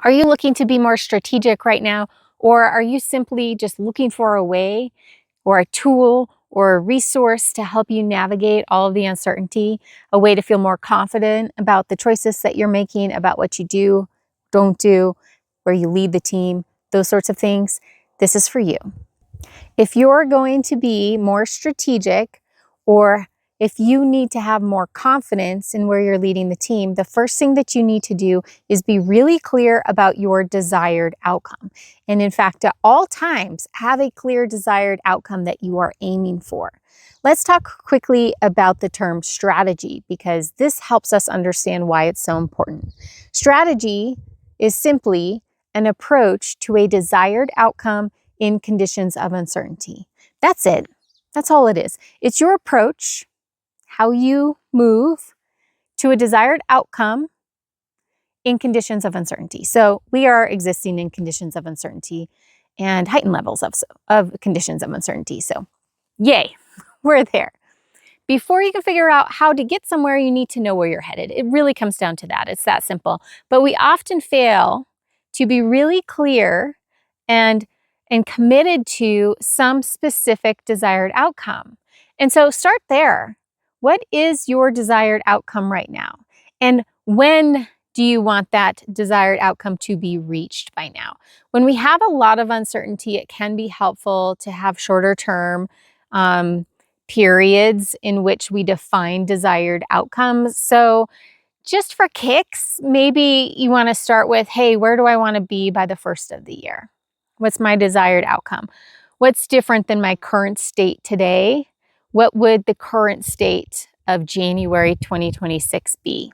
Are you looking to be more strategic right now? Or are you simply just looking for a way or a tool or a resource to help you navigate all of the uncertainty, a way to feel more confident about the choices that you're making, about what you do, don't do, where you lead the team, those sorts of things? This is for you. If you're going to be more strategic, or if you need to have more confidence in where you're leading the team, the first thing that you need to do is be really clear about your desired outcome. And in fact, at all times, have a clear desired outcome that you are aiming for. Let's talk quickly about the term strategy, because this helps us understand why it's so important. Strategy is simply an approach to a desired outcome in conditions of uncertainty. That's it. That's all it is. It's your approach, how you move to a desired outcome in conditions of uncertainty. So we are existing in conditions of uncertainty and heightened levels of conditions of uncertainty. So yay, we're there. Before you can figure out how to get somewhere, you need to know where you're headed. It really comes down to that. It's that simple. But we often fail to be really clear and committed to some specific desired outcome. And so start there. What is your desired outcome right now? And when do you want that desired outcome to be reached by now? When we have a lot of uncertainty, it can be helpful to have shorter term periods in which we define desired outcomes. So just for kicks, maybe you want to start with, hey, where do I want to be by the first of the year? What's my desired outcome? What's different than my current state today? What would the current state of January 2026 be?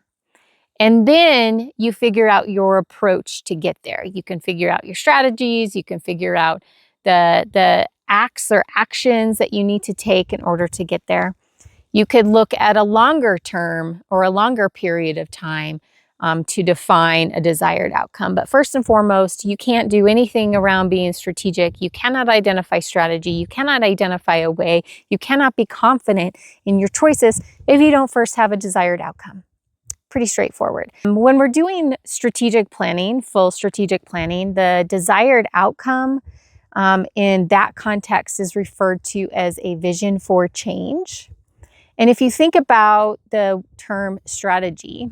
And then you figure out your approach to get there. You can figure out your strategies. You can figure out the acts or actions that you need to take in order to get there. You could look at a longer term or a longer period of time to define a desired outcome. But first and foremost, you can't do anything around being strategic. You cannot identify strategy. You cannot identify a way. You cannot be confident in your choices if you don't first have a desired outcome. Pretty straightforward. When we're doing strategic planning, full strategic planning, the desired outcome in that context is referred to as a vision for change. And if you think about the term strategy,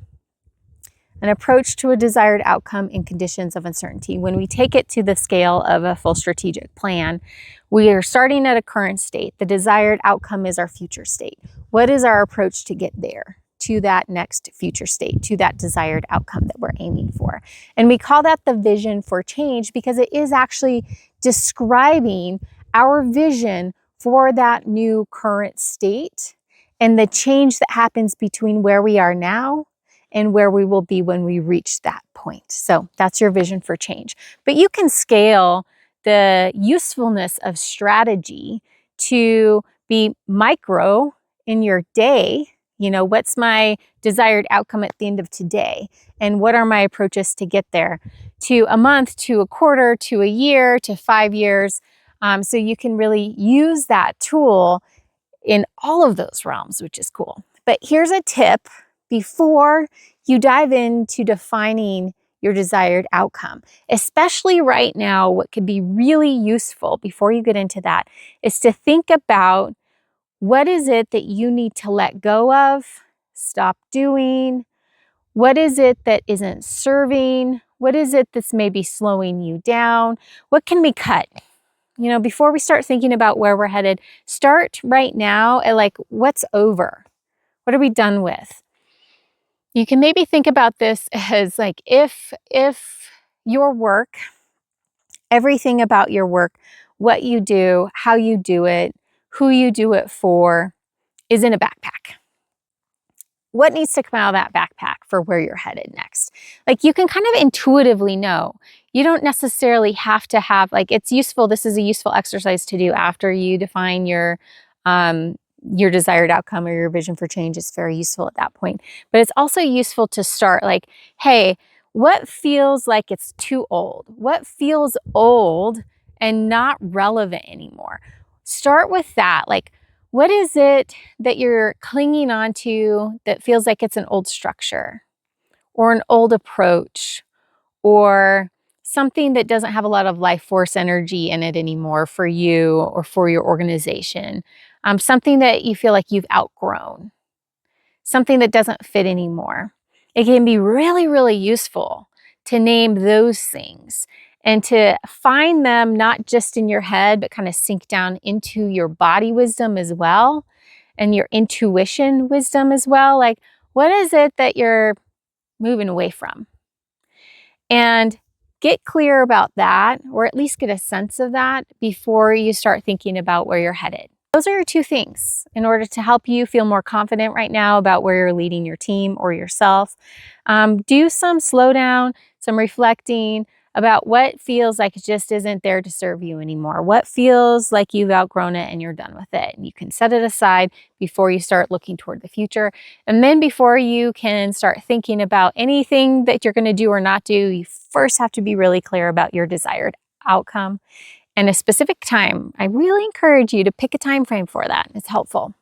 an approach to a desired outcome in conditions of uncertainty, when we take it to the scale of a full strategic plan, we are starting at a current state. The desired outcome is our future state. What is our approach to get there, to that next future state, to that desired outcome that we're aiming for? And we call that the vision for change because it is actually describing our vision for that new current state and the change that happens between where we are now and where we will be when we reach that point. So that's your vision for change. But you can scale the usefulness of strategy to be micro in your day. You know, what's my desired outcome at the end of today? And what are my approaches to get there? To a month, to a quarter, to a year, to 5 years. So you can really use that tool in all of those realms, which is cool. But here's a tip before you dive into defining your desired outcome, especially right now. What could be really useful before you get into that is to think about what is it that you need to let go of, stop doing? What is it that isn't serving? What is it that's maybe slowing you down? What can we cut? You know, before we start thinking about where we're headed, start right now at like, what's over? What are we done with? You can maybe think about this as like, if your work, everything about your work, what you do, how you do it, who you do it for, is in a backpack. What needs to come out of that backpack for where you're headed next? Like, you can kind of intuitively know. You don't necessarily have to have, like, it's useful. This is a useful exercise to do after you define your desired outcome or your vision for change. It's very useful at that point. But it's also useful to start like, hey, what feels like it's too old? What feels old and not relevant anymore? Start with that. Like, what is it that you're clinging on to that feels like it's an old structure or an old approach or something that doesn't have a lot of life force energy in it anymore for you or for your organization. Something that you feel like you've outgrown, something that doesn't fit anymore. It can be really, really useful to name those things and to find them not just in your head, but kind of sink down into your body wisdom as well and your intuition wisdom as well. Like, what is it that you're moving away from? And get clear about that, or at least get a sense of that before you start thinking about where you're headed. Those are your two things in order to help you feel more confident right now about where you're leading your team or yourself. Do some slow down, some reflecting about what feels like it just isn't there to serve you anymore. What feels like you've outgrown it and you're done with it. And you can set it aside before you start looking toward the future. And then before you can start thinking about anything that you're going to do or not do, you first have to be really clear about your desired outcome and a specific time. I really encourage you to pick a time frame for that. It's helpful.